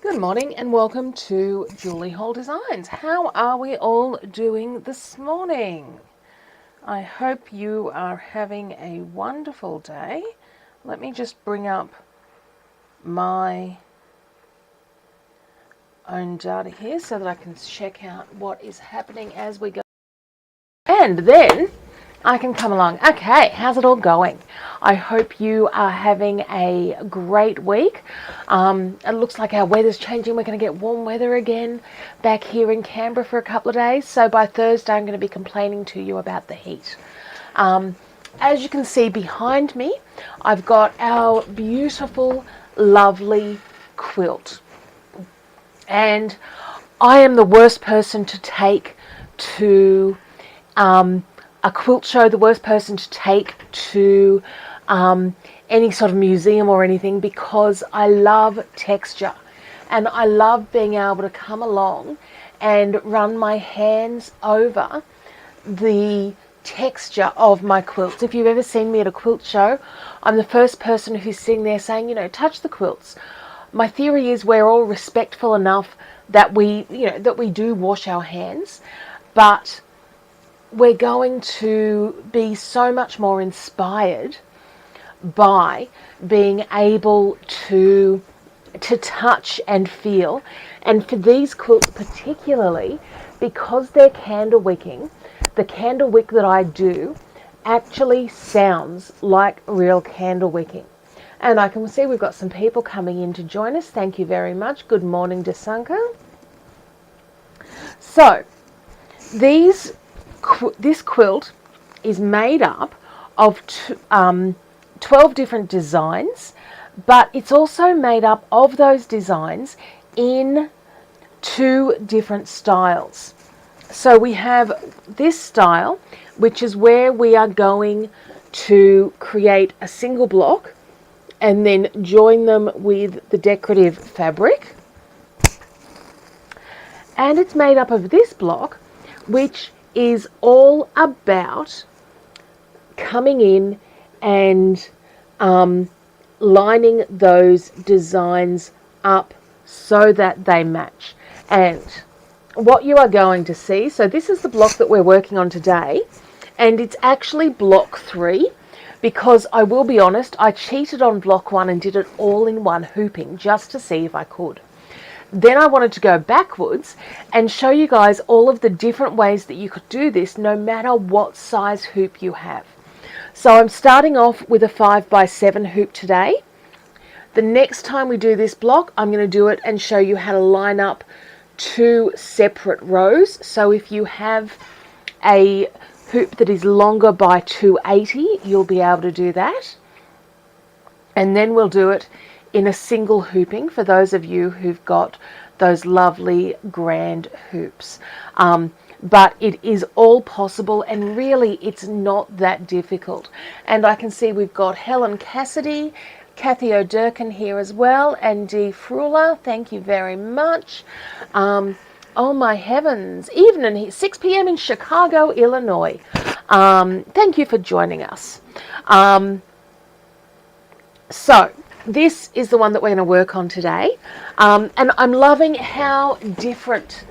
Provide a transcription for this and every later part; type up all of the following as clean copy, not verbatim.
Good morning and welcome to Julie Hall Designs. How are we all doing this morning? I hope you are having a wonderful day. Let me just bring up my own data here so that I can check out what is happening as we go. And then I can come along. Okay, how's it all going? I hope you are having a great week. It looks like our weather's changing. We're going to get warm weather again back here in Canberra for a couple of days. So by Thursday, I'm going to be complaining to you about the heat. As you can see behind me, I've got our beautiful, lovely quilt. And I am the worst person to take to a quilt show, the worst person to take to any sort of museum or anything, because I love texture and I love being able to come along and run my hands over the texture of my quilts. If you've ever seen me at a quilt show, I'm the first person who's sitting there saying, you know, touch the quilts. My theory is we're all respectful enough that we do wash our hands, but we're going to be so much more inspired by being able to touch and feel. And for these quilts particularly, because they're candle wicking, the candle wick that I do actually sounds like real candle wicking. And I can see we've got some people coming in to join us. Thank you very much. Good morning, Desanka. So this quilt is made up of 12 different designs, but it's also made up of those designs in 2 different styles. So we have this style, which is where we are going to create a single block and then join them with the decorative fabric. And it's made up of this block, which is all about coming in and lining those designs up so that they match. And what you are going to see, so this is the block that we're working on today, and it's actually block 3, because I will be honest, I cheated on block 1 and did it all in one hooping just to see if I could. Then I wanted to go backwards and show you guys all of the different ways that you could do this no matter what size hoop you have. So I'm starting off with a 5x7 hoop today. The next time we do this block, I'm going to do it and show you how to line up 2 separate rows. So if you have a hoop that is longer by 280, you'll be able to do that. And then we'll do it in a single hooping for those of you who've got those lovely grand hoops. But it is all possible, and really it's not that difficult. And I can see we've got Helen Cassidy, Kathy O'Durkin here as well, and Dee Frula, thank you very much. Oh my heavens, evening, 6 p.m. in Chicago, Illinois. Thank you for joining us. So this is the one that we're going to work on today. And I'm loving how different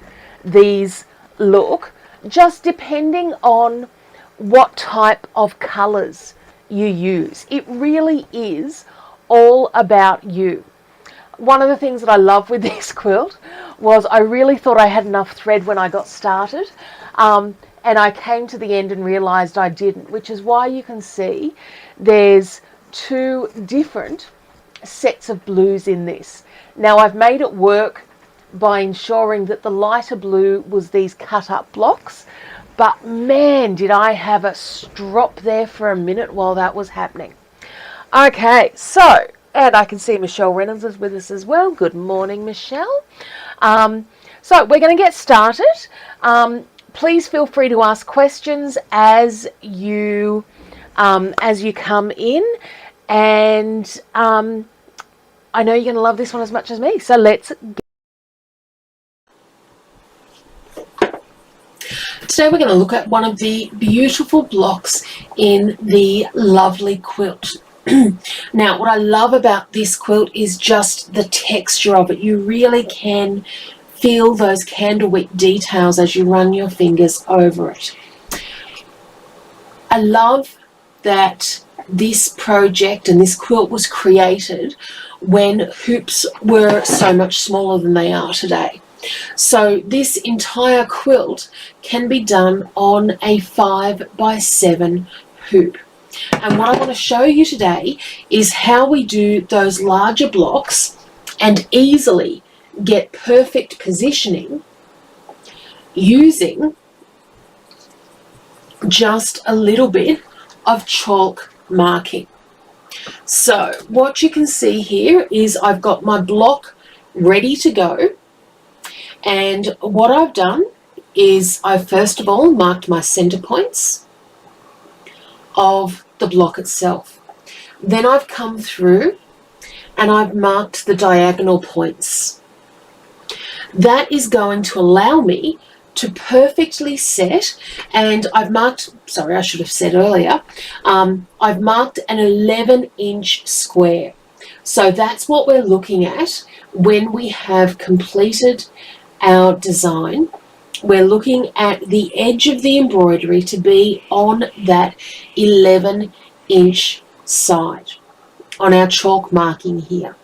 these look, just depending on what type of colours you use. It really is all about you. One of the things that I love with this quilt was I really thought I had enough thread when I got started, and I came to the end and realised I didn't, which is why you can see there's 2 different sets of blues in this. Now I've made it work by ensuring that the lighter blue was these cut up blocks, but man did I have a strop there for a minute while that was happening. Okay, so, and I can see Michelle Reynolds is with us as well. Good morning, Michelle. So we're going to get started. Please feel free to ask questions as you come in, and I know you're going to love this one as much as me. So let's get. Today we're going to look at one of the beautiful blocks in the lovely quilt. Now, what I love about this quilt is just the texture of it. You really can feel those candlewick details as you run your fingers over it. I love that this project and this quilt was created when hoops were so much smaller than they are today. So this entire quilt can be done on a 5x7 hoop. And what I want to show you today is how we do those larger blocks and easily get perfect positioning using just a little bit of chalk marking. So what you can see here is I've got my block ready to go, and what I've done is I've first of all marked my center points of the block itself. Then I've come through and I've marked the diagonal points. That is going to allow me to perfectly set, and I've marked, sorry, I should have said earlier, I've marked an 11-inch square. So that's what we're looking at when we have completed our design. We're looking at the edge of the embroidery to be on that 11-inch side on our chalk marking here.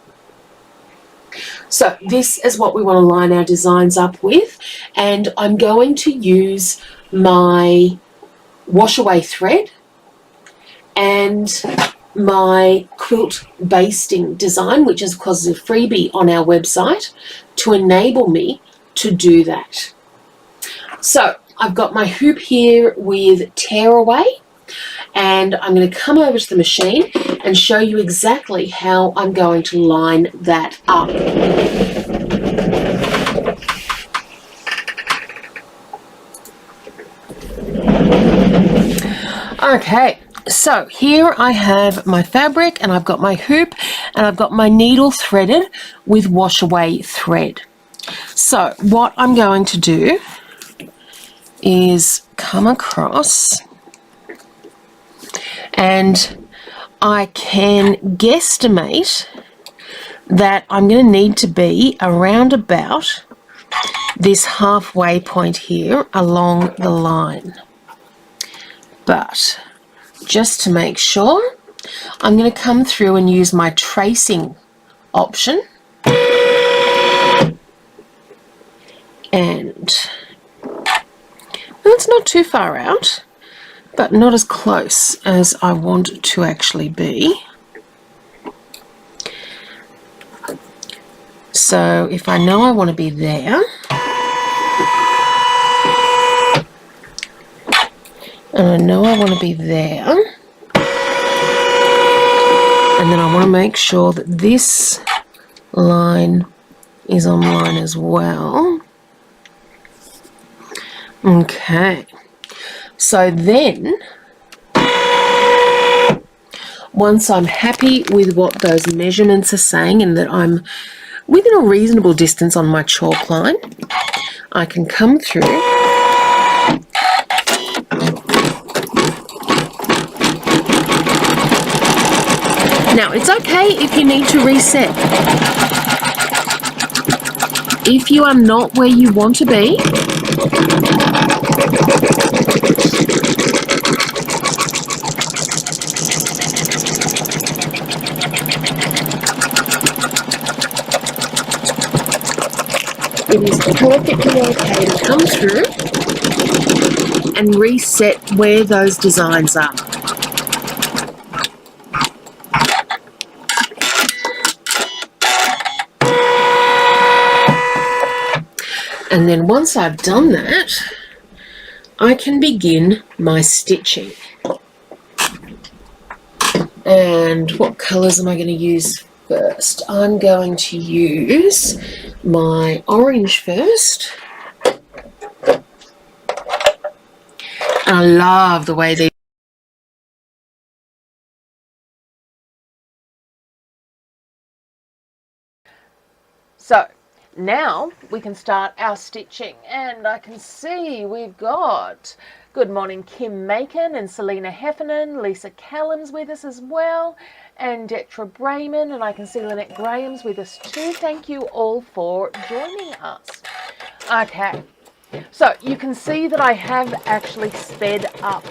So this is what we want to line our designs up with, and I'm going to use my wash away thread and my quilt basting design, which is of course a freebie on our website, to enable me to do that. So I've got my hoop here with tear away, and I'm going to come over to the machine and show you exactly how I'm going to line that up. Okay, so here I have my fabric and I've got my hoop and I've got my needle threaded with wash away thread. So what I'm going to do is come across, and I can guesstimate that I'm going to need to be around about this halfway point here along the line. But just to make sure, I'm going to come through and use my tracing option, and it's not too far out, but not as close as I want it to actually be. So if I know I want to be there, and I know I want to be there, and then I want to make sure that this line is on line as well. Okay, so then once I'm happy with what those measurements are saying and that I'm within a reasonable distance on my chalk line, I can come through now. It's okay if you need to reset. If you are not where you want to be, it is perfectly okay to come through and reset where those designs are. And then once I've done that, I can begin my stitching. And what colours am I going to use first? I'm going to use my orange first. And I love the way these. So now we can start our stitching, and I can see we've got good morning Kim Macon and Selena Heffernan, Lisa Callum's with us as well, and Detra Brayman, and I can see Lynette Graham's with us too. Thank you all for joining us. Okay, so you can see that I have actually sped up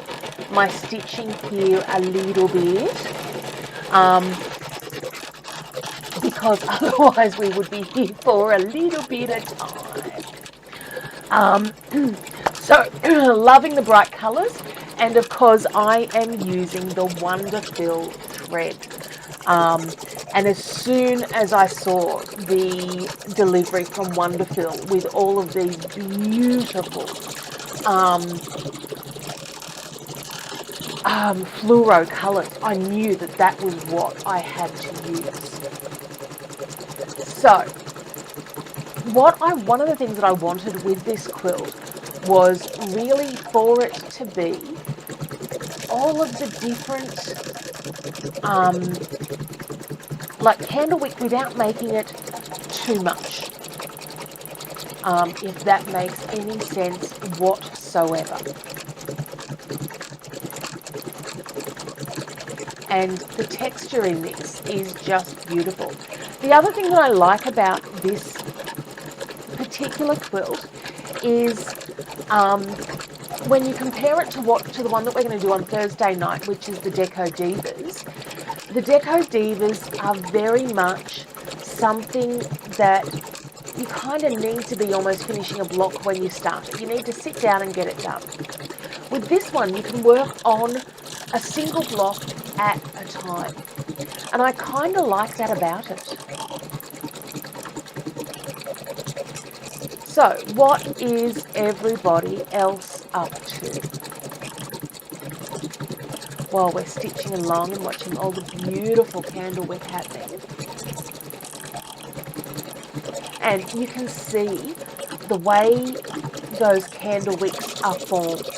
my stitching here a little bit, because otherwise we would be here for a little bit of time. So loving the bright colours, and of course I am using the Wonderfill thread. And as soon as I saw the delivery from Wonderfill with all of these beautiful fluoro colours, I knew that that was what I had to use. So one of the things that I wanted with this quilt was really for it to be all of the different like candlewick without making it too much, if that makes any sense whatsoever. And the texture in this is just beautiful. The other thing that I like about this particular quilt is when you compare it to the one that we're going to do on Thursday night, which is the Deco Divas. The Deco Divas are very much something that you kind of need to be almost finishing a block when you start it. You need to sit down and get it done. With this one, you can work on a single block at a time. And I kind of like that about it. So, what is everybody else up to? While we're stitching along and watching all the beautiful candlewick happening. And you can see the way those candlewicks are formed.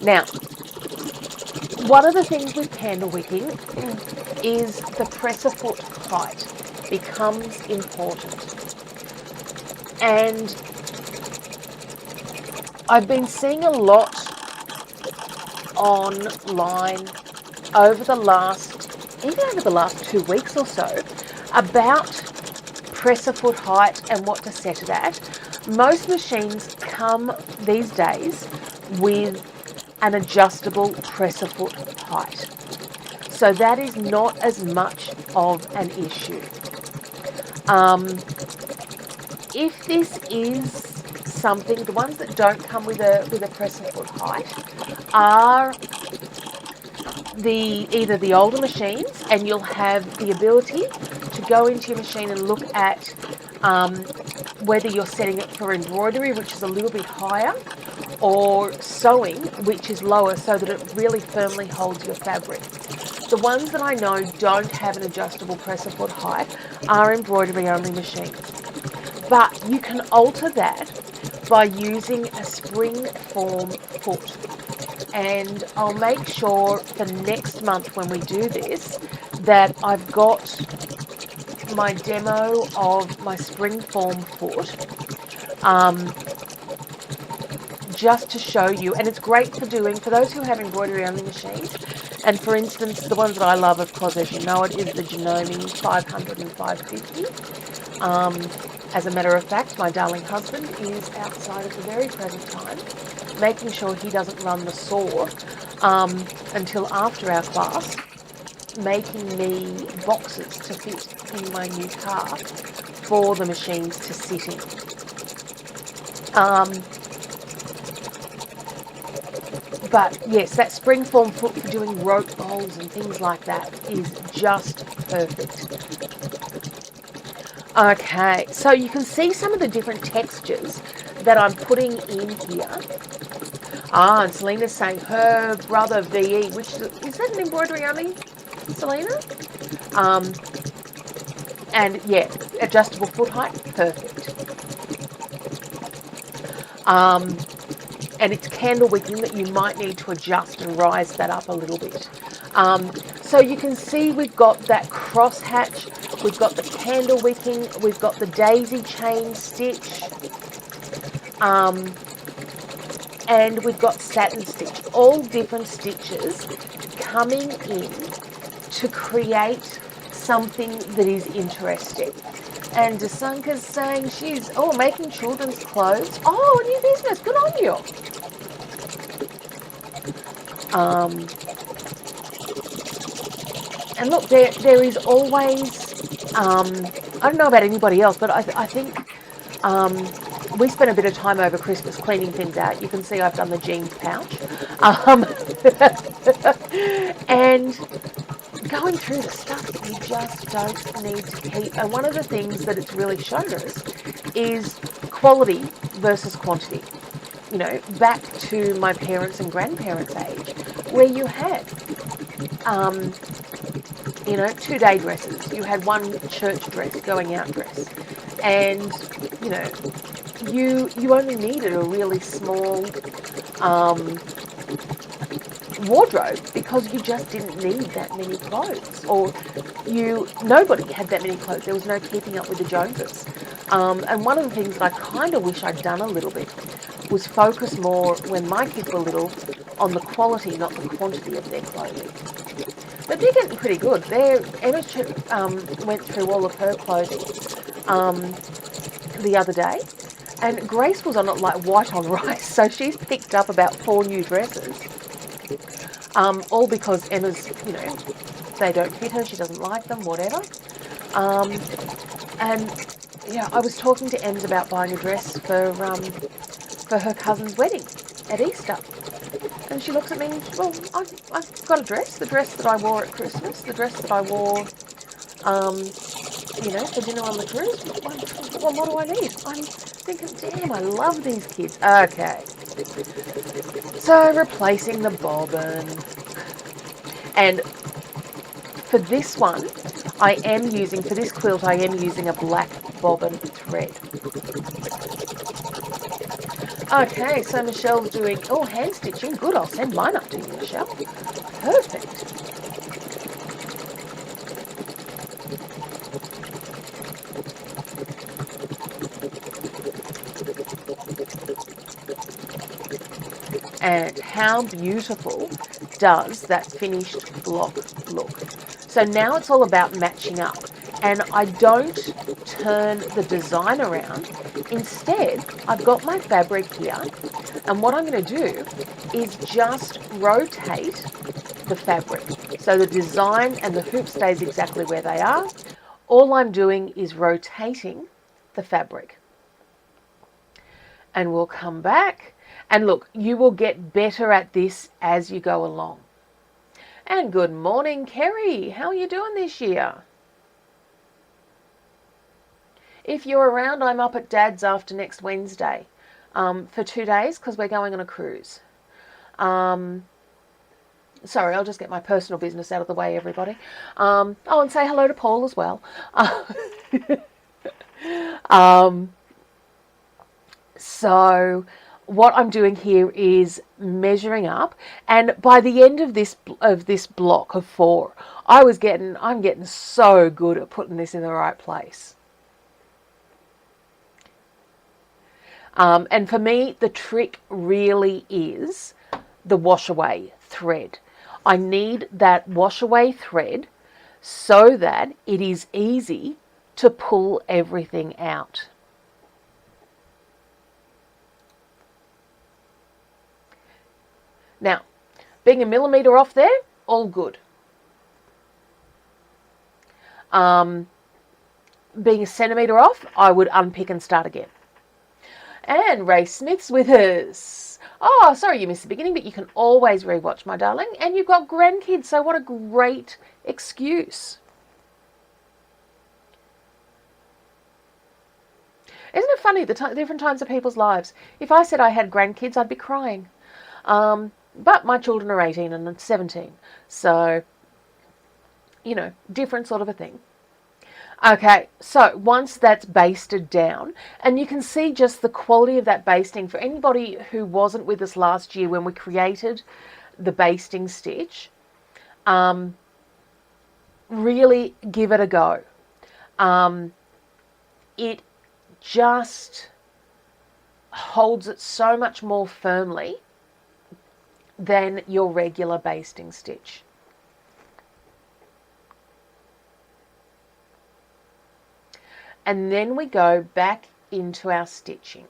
Now, one of the things with candlewicking is the presser foot height becomes important. And I've been seeing a lot online over the last 2 weeks or so about presser foot height and what to set it at. Most machines come these days with an adjustable presser foot height, so that is not as much of an issue. If this is something, the ones that don't come with a presser foot height are either the older machines, and you'll have the ability to go into your machine and look at whether you're setting it for embroidery, which is a little bit higher, or sewing, which is lower, so that it really firmly holds your fabric. The ones that I know don't have an adjustable presser foot height are embroidery only machines. But you can alter that by using a spring form foot. And I'll make sure for next month when we do this that I've got my demo of my spring form foot, just to show you. And it's great for those who have embroidery only machines. And for instance, the ones that I love, of course, as you know, it is the Janome 500 and 550. As a matter of fact, my darling husband is outside at the very present time, making sure he doesn't run the saw until after our class, making me boxes to fit in my new car for the machines to sit in. But yes, that springform foot for doing rope bowls and things like that is just perfect. Okay, so you can see some of the different textures that I'm putting in here. And Selena's saying her brother VE, which is that an embroidery only, Selena? And yeah, adjustable foot height, perfect. And it's candle wicking that you might need to adjust and rise that up a little bit. So you can see we've got that cross hatch, we've got the candle wicking, we've got the daisy chain stitch, and we've got satin stitch, all different stitches coming in to create something that is interesting. And Dasanka's saying she's, making children's clothes. Oh, a new business. Good on you. And look, there is always, I don't know about anybody else, but I think we spent a bit of time over Christmas cleaning things out. You can see I've done the jeans pouch. And going through the stuff that you just don't need to keep. And one of the things that it's really shown us is quality versus quantity. You know, back to my parents' and grandparents' age, where you had, 2-day dresses. You had one church dress, going out dress. And, you only needed a really small wardrobe because you just didn't need that many clothes, or nobody had that many clothes. There was no keeping up with the Joneses. And one of the things that I kind of wish I'd done a little bit was focus more, when my kids were little, on the quality, not the quantity of their clothing. But they're getting pretty good. Emma went through all of her clothing the other day, and Grace was on it like white on rice. So she's picked up about 4 new dresses, all because Emma's, they don't fit her. She doesn't like them, whatever. And yeah, I was talking to Ems about buying a dress for her cousin's wedding at Easter. And she looks at me and, well, I've got a dress, the dress that I wore at Christmas, the dress that I wore, for dinner on the cruise. Well, what do I need? I'm thinking, damn, I love these kids. Okay. So replacing the bobbin. And for this one, for this quilt, I am using a black bobbin thread. Okay, so Michelle's doing, hand stitching. Good, I'll send mine up to you, Michelle. Perfect. And how beautiful does that finished block look? So now it's all about matching up. And I don't turn the design around. Instead, I've got my fabric here. And what I'm going to do is just rotate the fabric. So the design and the hoop stays exactly where they are. All I'm doing is rotating the fabric. And we'll come back. And look, you will get better at this as you go along. And good morning, Kerry. How are you doing this year? If you're around, I'm up at Dad's after next Wednesday for 2 days because we're going on a cruise. Sorry, I'll just get my personal business out of the way, everybody. And say hello to Paul as well. So what I'm doing here is measuring up, and by the end of this block of 4, I'm getting so good at putting this in the right place. And for me, the trick really is the wash away thread. I need that wash away thread so that it is easy to pull everything out. Now, being a millimetre off there, all good. Being a centimetre off, I would unpick and start again. And Ray Smith's with us. Oh, sorry you missed the beginning, but you can always rewatch, my darling. And you've got grandkids, so what a great excuse. Isn't it funny, the different times of people's lives? If I said I had grandkids, I'd be crying. But my children are 18 and 17. So, different sort of a thing. Okay, so once that's basted down, and you can see just the quality of that basting. For anybody who wasn't with us last year when we created the basting stitch, really give it a go. It just holds it so much more firmly than your regular basting stitch. and then we go back into our stitching.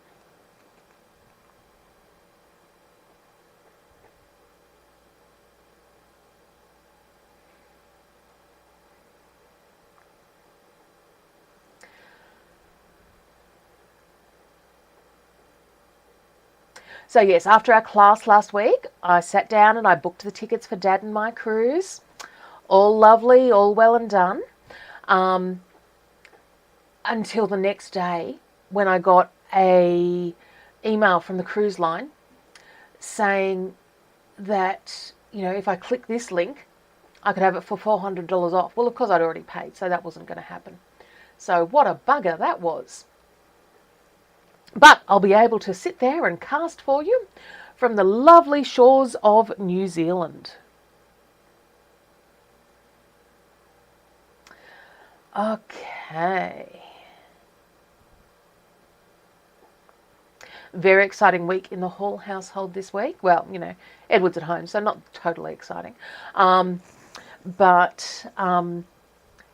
So yes, after our class last week, I sat down and I booked the tickets for Dad and my cruise. All lovely, all well and done. Until the next day when I got a email from the cruise line saying that, you know, if I click this link, I could have it for $400 off. Well, of course, I'd already paid, so that wasn't going to happen. So what a bugger that was. But I'll be able to sit there and cast for you from the lovely shores of New Zealand. Okay. Very exciting week in the Hall household this week. Well, you know, Edward's at home, so not totally exciting. But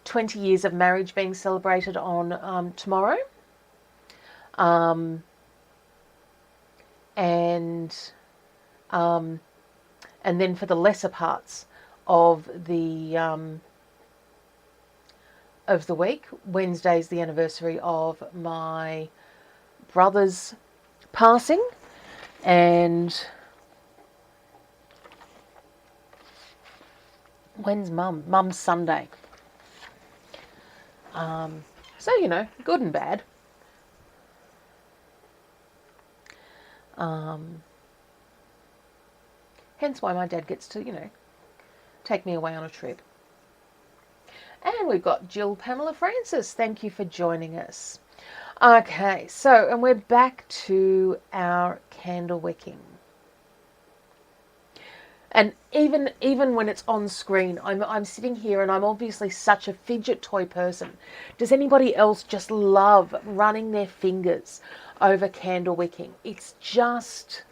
20 years of marriage being celebrated on tomorrow. And then for the lesser parts of the week, Wednesday's the anniversary of my brother's passing, and when's Mum's Sunday. So, you know, good and bad. Hence why my dad gets to, you know, take me away on a trip. And we've got Jill Pamela Francis. Thank you for joining us. Okay, so, and we're back to our candle wicking. And even when it's on screen, I'm sitting here and I'm obviously such a fidget toy person. Does anybody else just love running their fingers over candle wicking? It's just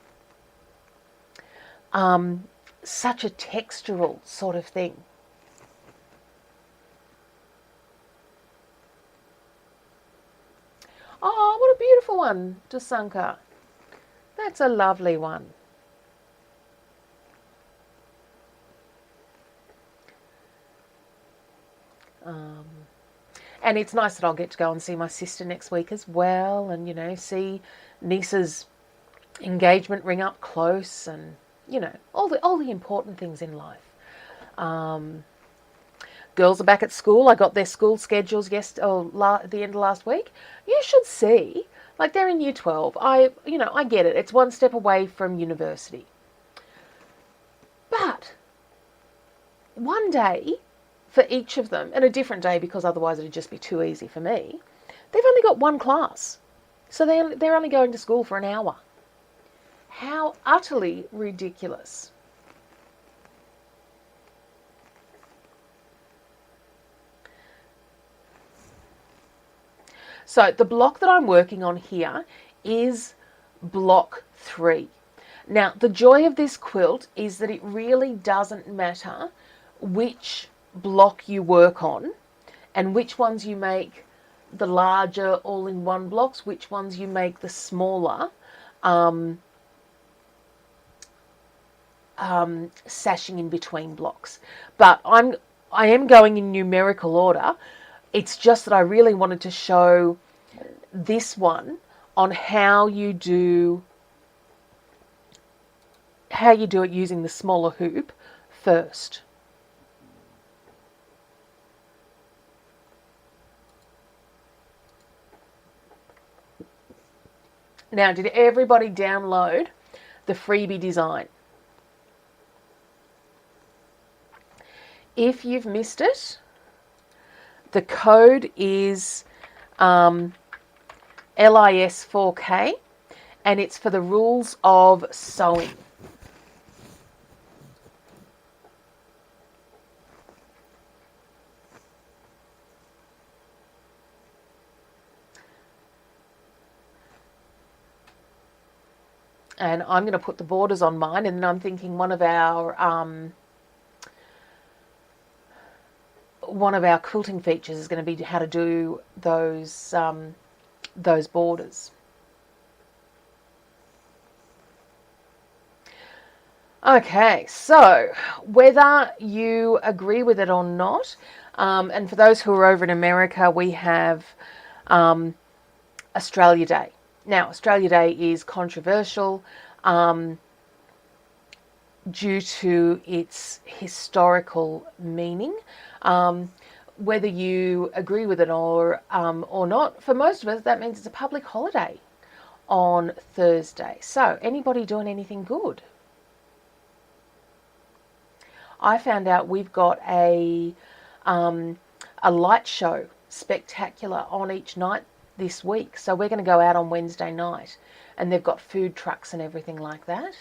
such a textural sort of thing. Oh, what a beautiful one, Dasanka. That's a lovely one. And it's nice that I'll get to go and see my sister next week as well, and, you know, see Nisa's engagement ring up close, and, you know, all the important things in life. Girls are back at school. I got their school schedules at the end of last week. You should see, like, they're in year 12. I get it. It's one step away from university. But one day for each of them, and a different day because otherwise it'd just be too easy for me, they've only got one class. So they're only going to school for an hour. How utterly ridiculous. So the block that I'm working on here is block 3. Now, the joy of this quilt is that it really doesn't matter which block you work on and which ones you make the larger all-in-one blocks, which ones you make the smaller sashing in between blocks. But I am going in numerical order. It's just that I really wanted to show this one on how you do it using the smaller hoop first. Now, did everybody download the freebie design? If you've missed it, the code is LIS4K, and it's for the rules of sewing. And I'm going to put the borders on mine, and then I'm thinking one of one of our quilting features is going to be how to do those borders. Okay, so whether you agree with it or not, and for those who are over in America, we have Australia Day. Now, Australia Day is controversial due to its historical meaning. Whether you agree with it or not, for most of us, that means it's a public holiday on Thursday. So, anybody doing anything good? I found out we've got a light show spectacular on each night this week. So we're going to go out on Wednesday night, and they've got food trucks and everything like that.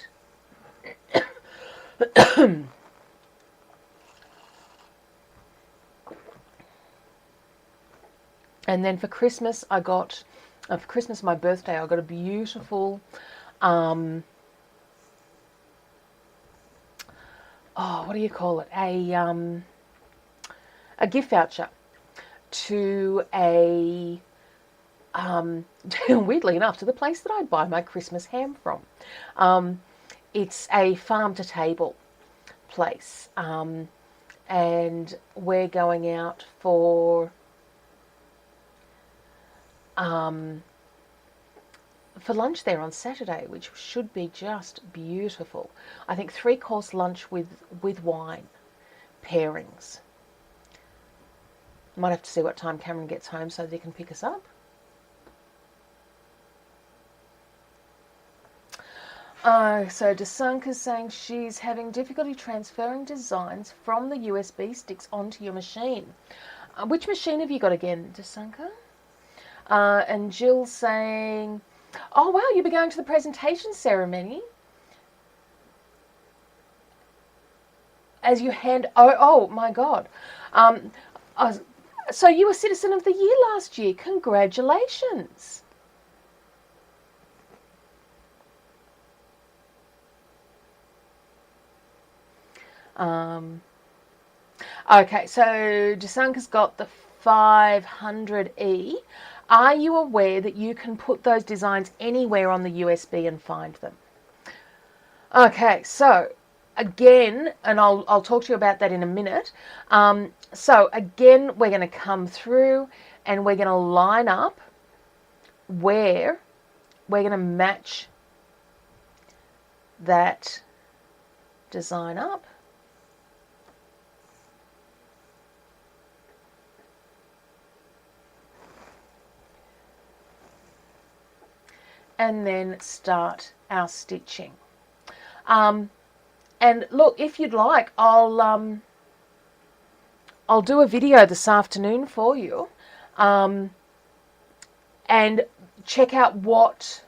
And then for Christmas, for Christmas, my birthday, I got a beautiful, what do you call it? A gift voucher to weirdly enough, to the place that I buy my Christmas ham from. It's a farm to table place, and we're going out for lunch there on Saturday, which should be just beautiful. I think 3-course lunch with wine pairings. Might have to see what time Cameron gets home so that he can pick us up. So Desanka's saying she's having difficulty transferring designs from the USB sticks onto your machine. Which machine have you got again, Desanka? And Jill's saying, oh wow, you'll be going to the presentation ceremony as you hand. Oh my God. So you were Citizen of the Year last year. Congratulations. Okay, so Jasanka's got the 500E. Are you aware that you can put those designs anywhere on the USB and find them? Okay, so again, and I'll talk to you about that in a minute. So again, we're going to come through and we're going to line up where we're going to match that design up. And then start our stitching. And look, if you'd like, I'll do a video this afternoon for you, and check out what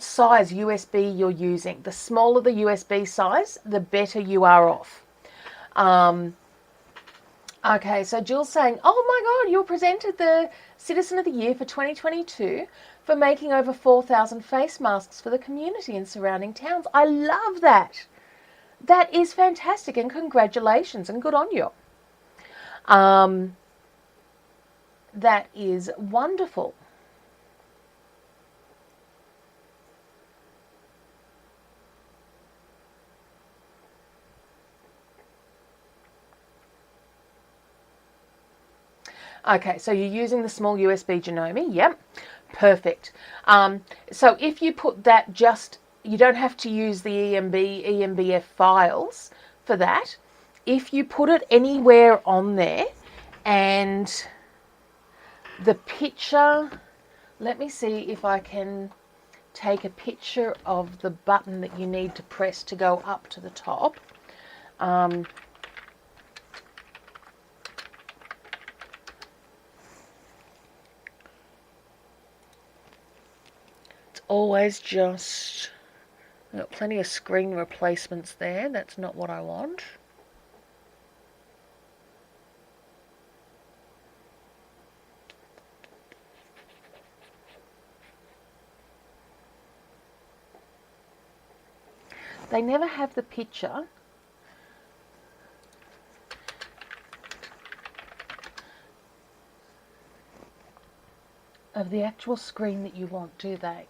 size USB you're using. The smaller the USB size, the better you are off. Okay, so Jill's saying, oh my God, you were presented the Citizen of the Year for 2022 for making over 4,000 face masks for the community in surrounding towns. I love that. That is fantastic, and congratulations, and good on you. That is wonderful. Okay, so you're using the small USB Janome. Yep, perfect. So if you put that you don't have to use the EMBF files for that. If you put it anywhere on there, and the picture, let me see if I can take a picture of the button that you need to press to go up to the top. Always just, I've got plenty of screen replacements there. That's not what I want. they never have the picture of the actual screen that you want, do they?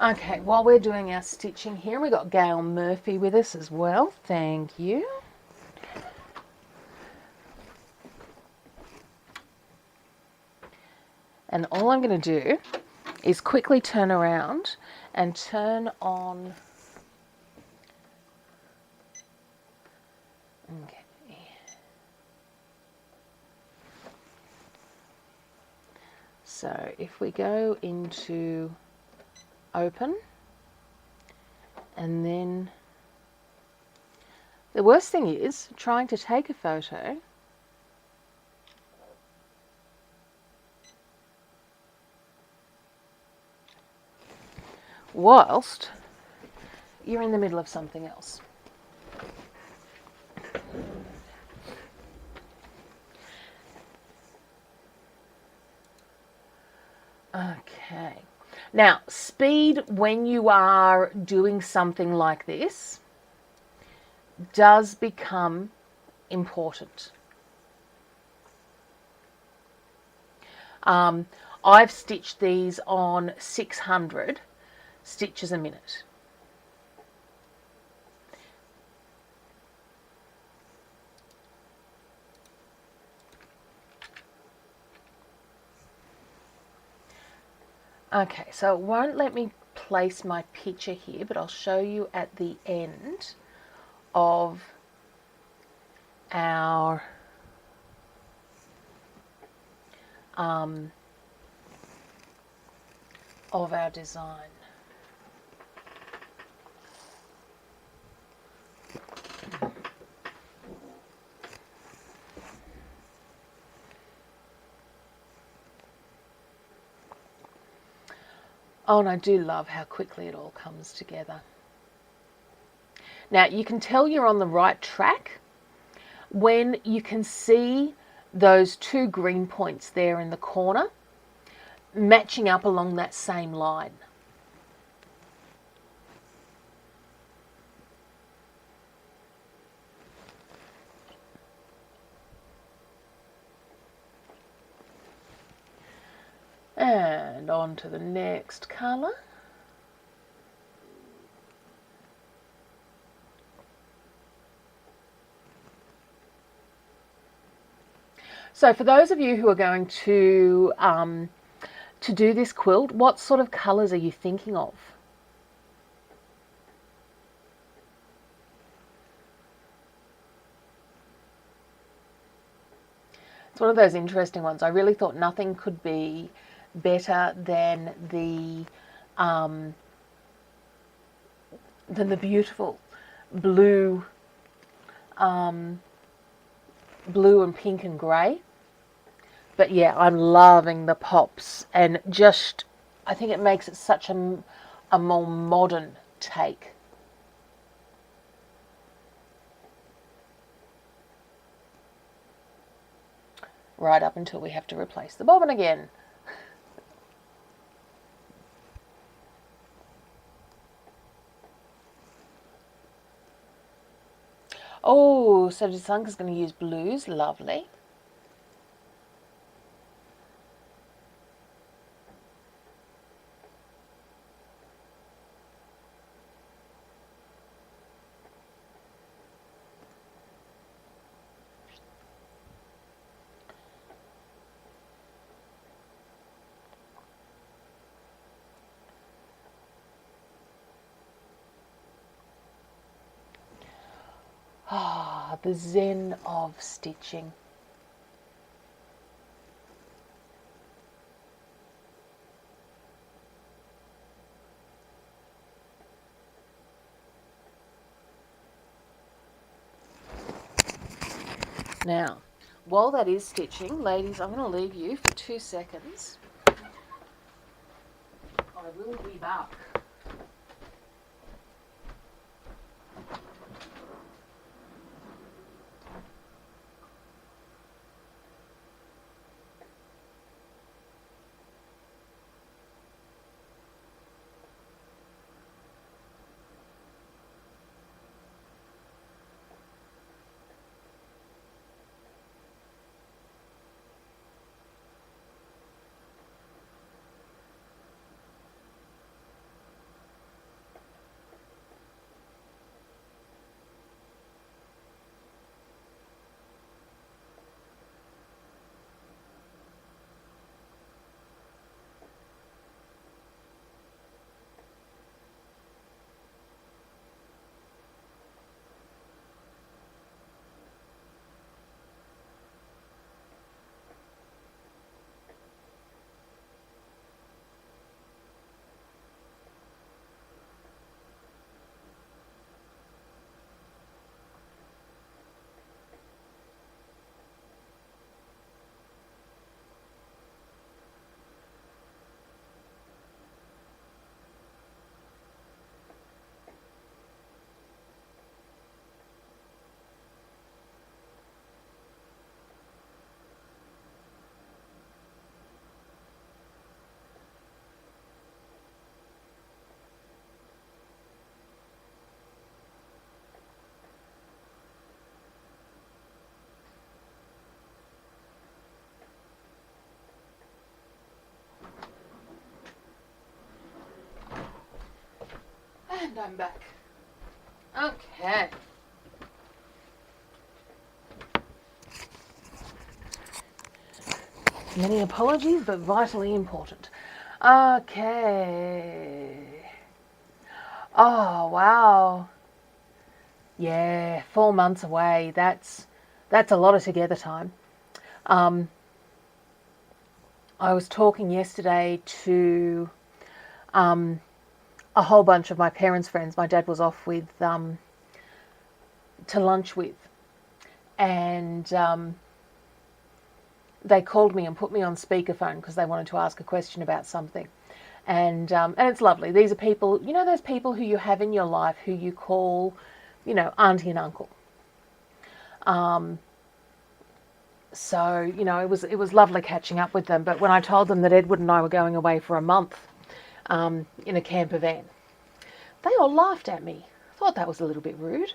Okay, while we're doing our stitching here, we've got Gail Murphy with us as well. Thank you. And all I'm going to do is quickly turn around and turn on. Okay. So if we go into open, and then the worst thing is trying to take a photo whilst you're in the middle of something else. Okay. Now, speed when you are doing something like this does become important. I've stitched these on 600 stitches a minute. Okay, so it won't let me place my picture here, but I'll show you at the end of our design. Oh, and I do love how quickly it all comes together. Now, you can tell you're on the right track when you can see those two green points there in the corner matching up along that same line. And on to the next colour. So for those of you who are going to do this quilt, what sort of colours are you thinking of? It's one of those interesting ones. I really thought nothing could be better than the beautiful blue, blue and pink and grey. But yeah, I'm loving the pops, and just I think it makes it such a more modern take. Right up until we have to replace the bobbin again. Oh, so Jasanka's going to use blues. Lovely. Ah, the zen of stitching. Now, while that is stitching, ladies, I'm going to leave you for 2 seconds. I will be back. And I'm back. Okay. Many apologies, but vitally important. Okay. Oh, wow. Yeah, 4 months away. That's a lot of together time. I was talking yesterday to a whole bunch of my parents' friends. My dad was off with to lunch with, and they called me and put me on speakerphone because they wanted to ask a question about something. And it's lovely. These are people, you know, those people who you have in your life who you call, you know, auntie and uncle. So, you know, it was lovely catching up with them. But when I told them that Edward and I were going away for a month in a camper van, they all laughed at me. I thought that was a little bit rude.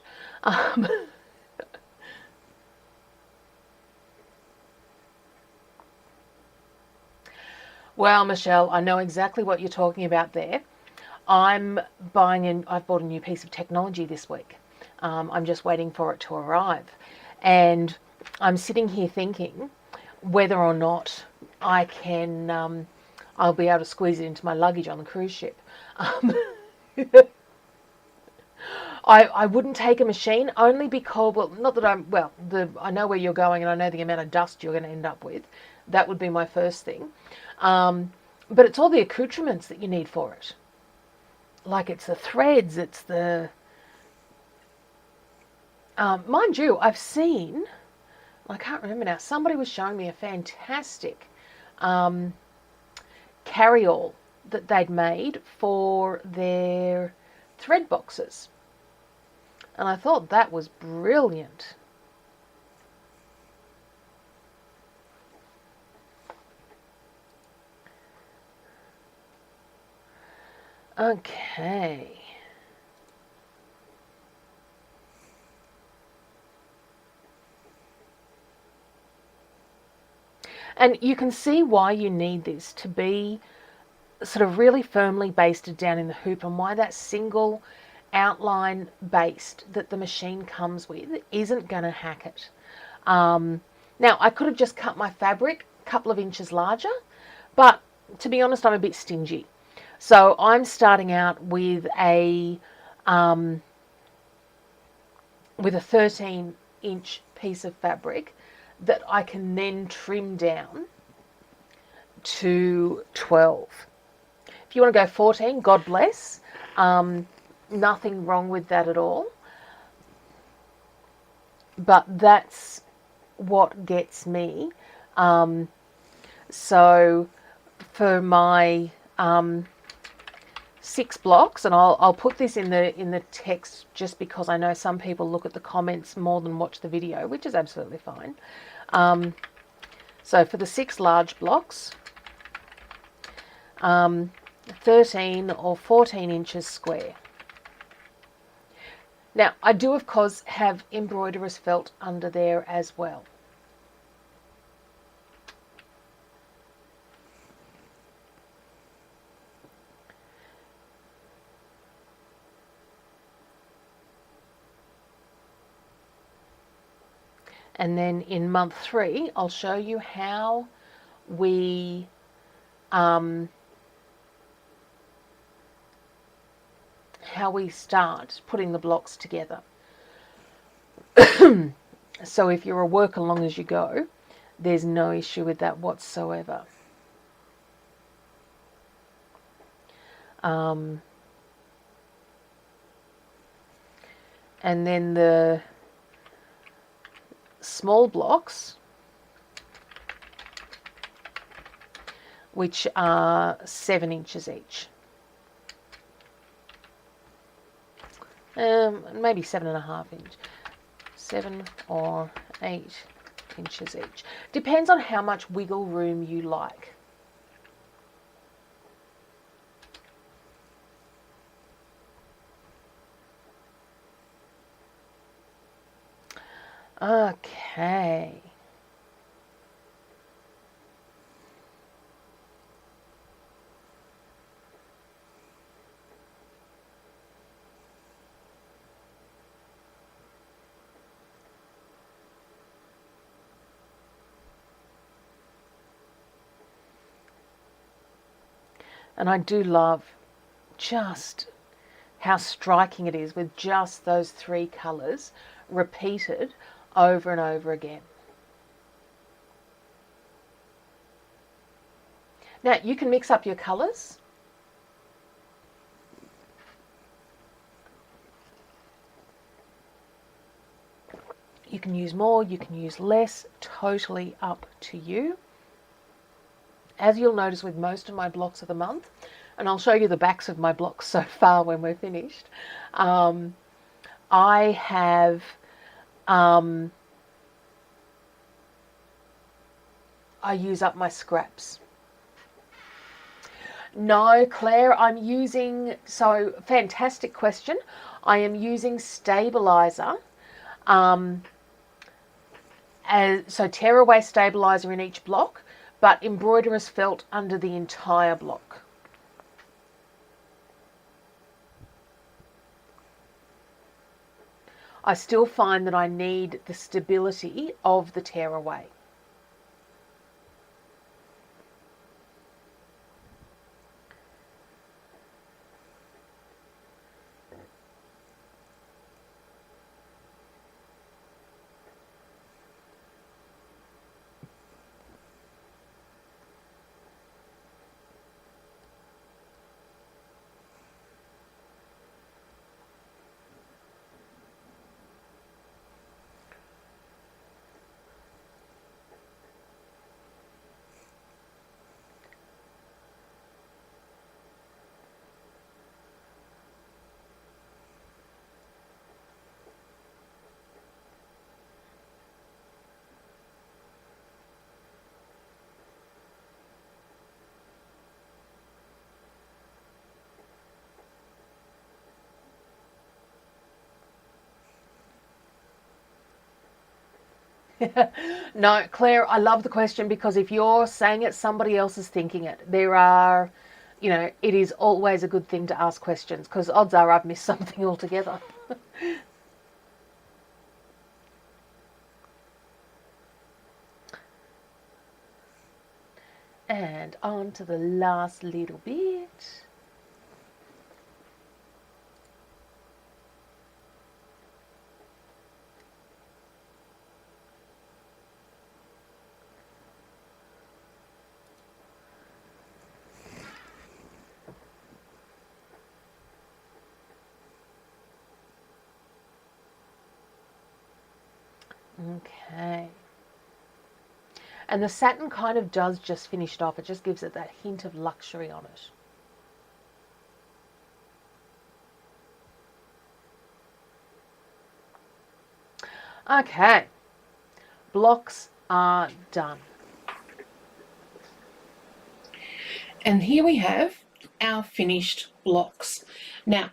Well, Michelle, I know exactly what you're talking about there. I've bought a new piece of technology this week. I'm just waiting for it to arrive. And I'm sitting here thinking whether or not I can, I'll be able to squeeze it into my luggage on the cruise ship. I wouldn't take a machine only because, well, not that I know where you're going and I know the amount of dust you're going to end up with. That would be my first thing. But it's all the accoutrements that you need for it. Like it's the threads, it's the... mind you, I've seen, I can't remember now, somebody was showing me a fantastic carry-all that they'd made for their thread boxes. And I thought that was brilliant. Okay. And you can see why you need this to be sort of really firmly basted down in the hoop, and why that single outline based that the machine comes with isn't going to hack it. Now, I could have just cut my fabric a couple of inches larger, but to be honest, I'm a bit stingy. So I'm starting out with a 13-inch piece of fabric that I can then trim down to 12. If you want to go 14, God bless. Nothing wrong with that at all. But that's what gets me. So for my 6 blocks, and I'll put this in the text just because I know some people look at the comments more than watch the video, which is absolutely fine. So for the 6 large blocks, 13 or 14 inches square. Now, I do, of course, have embroiderer's felt under there as well. And then in month 3, I'll show you how we start putting the blocks together. So if you're a work along as you go, there's no issue with that whatsoever. And then the small blocks, which are 7 inches each. Maybe 7.5 inch, 7 or 8 inches each. Depends on how much wiggle room you like. Okay. And I do love just how striking it is with just those 3 colours repeated over and over again. Now you can mix up your colours. You can use more, you can use less, totally up to you. As you'll notice with most of my blocks of the month, and I'll show you the backs of my blocks so far when we're finished, I have I use up my scraps. No, Claire, I'm using, so fantastic question. I am using stabilizer. So tearaway stabilizer in each block, but embroiderer's felt under the entire block. I still find that I need the stability of the tearaway. No, Claire, I love the question, because if you're saying it, somebody else is thinking it. There are, you know, it is always a good thing to ask questions, because odds are I've missed something altogether. And on to the last little bit. Okay. And the satin kind of does just finish it off. It just gives it that hint of luxury on it. Okay. Blocks are done. And here we have our finished blocks. Now,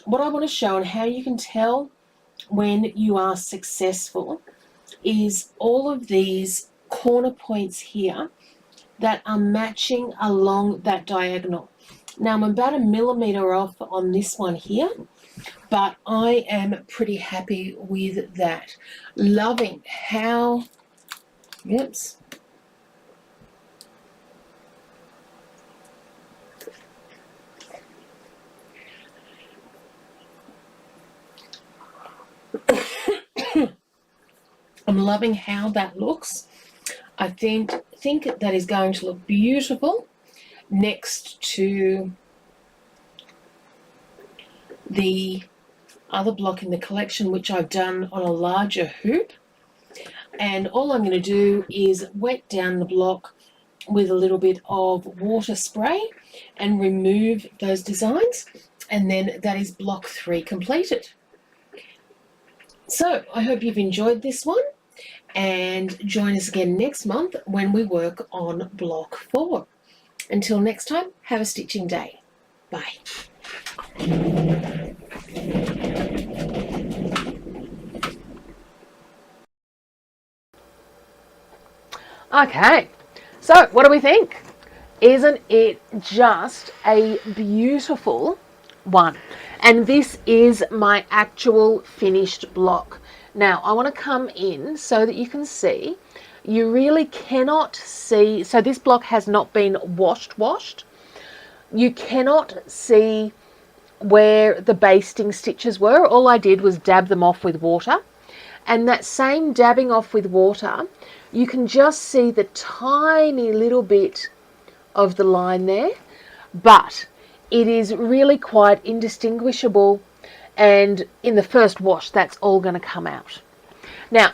what I want to show and how you can tell when you are successful is all of these corner points here that are matching along that diagonal. Now I'm about 1 millimeter off on this one here, but I am pretty happy with that. Loving how, oops, I'm loving how that looks. I think that is going to look beautiful next to the other block in the collection, which I've done on a larger hoop. And all I'm going to do is wet down the block with a little bit of water spray and remove those designs, and then that is block 3 completed. So I hope you've enjoyed this one, and join us again next month when we work on block 4. Until next time, have a stitching day. Bye. Okay, so what do we think? Isn't it just a beautiful one? And this is my actual finished block. Now I want to come in so that you can see. You really cannot see, so this block has not been washed. You cannot see where the basting stitches were. All I did was dab them off with water, and that same dabbing off with water, you can just see the tiny little bit of the line there, but it is really quite indistinguishable, and in the first wash that's all going to come out. Now,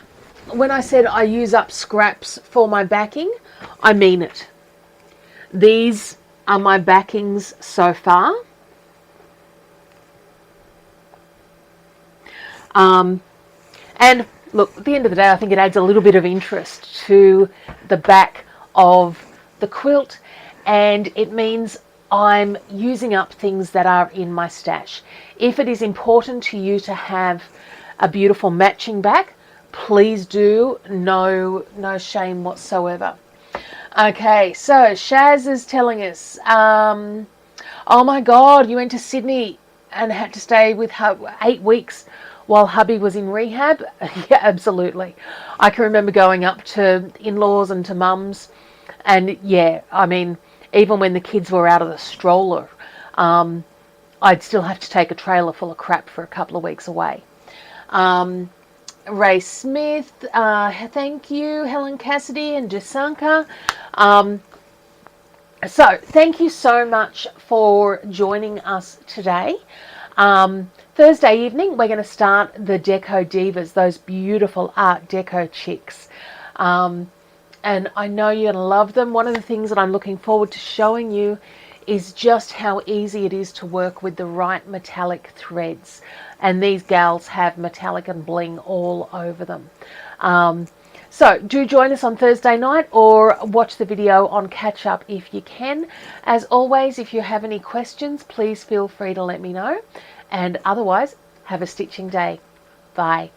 when I said I use up scraps for my backing, I mean it. These are my backings so far. And look, at the end of the day, I think it adds a little bit of interest to the back of the quilt, and it means I'm using up things that are in my stash. If it is important to you to have a beautiful matching back, please do. No shame whatsoever. Okay, so Shaz is telling us, oh my God, you went to Sydney and had to stay with her 8 weeks while hubby was in rehab. Yeah, absolutely. I can remember going up to in-laws and to mum's, and yeah, I mean, even when the kids were out of the stroller, I'd still have to take a trailer full of crap for a couple of weeks away. Ray Smith, thank you, Helen Cassidy and Jasanka. So thank you so much for joining us today. Thursday evening, we're going to start the Deco Divas, those beautiful Art Deco chicks. And I know you're going to love them. One of the things that I'm looking forward to showing you is just how easy it is to work with the right metallic threads. And these gals have metallic and bling all over them. So do join us on Thursday night, or watch the video on catch up if you can. As always, if you have any questions, please feel free to let me know. And otherwise, have a stitching day. Bye.